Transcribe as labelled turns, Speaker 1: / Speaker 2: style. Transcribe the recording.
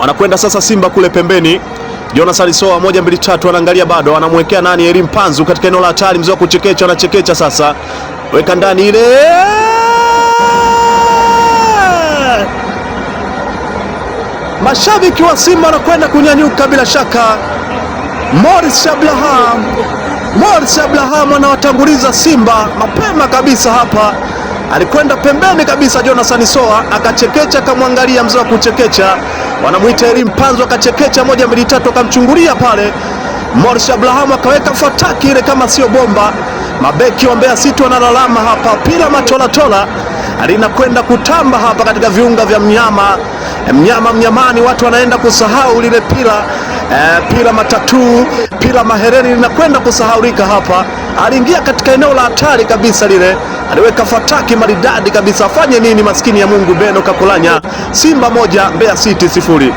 Speaker 1: Wanakwenda sasa Simba kule pembeni. Jonathan Soa 1 2 3 anaangalia bado, anamwekea nani? Elim Panzu katika eneo la hatari, mzee wa kuchekecha, anachekecha sasa. Weka ndani ile. Mashabiki wa Simba wanakwenda kunyanyuka bila shaka. Morris Abraham anawatanguliza Simba mapema kabisa hapa. Alikwenda pembeni kabisa Jonathan Soa, akachekecha, akamwangalia mzee wa kuchekecha, wanamuita Elim Panzu, akachekecha 1 2 3, akamchungulia pale. Morris Abraham akaweka fataki ile kama sio bomba. Mabeki wa Mbeya City wanalalama hapa, pila matolatola alinakwenda kutamba hapa katika viunga vya mnyamani. Watu wanaenda kusahau lile pila matatu, pila mahereni linakwenda kusahaulika hapa. Aliingia katika eneo la hatari kabisa lile, aliweka fataki maridadi kabisa. Afanye nini maskini ya Mungu? Beno Kakulanya. Simba 1 Mbeya City 0.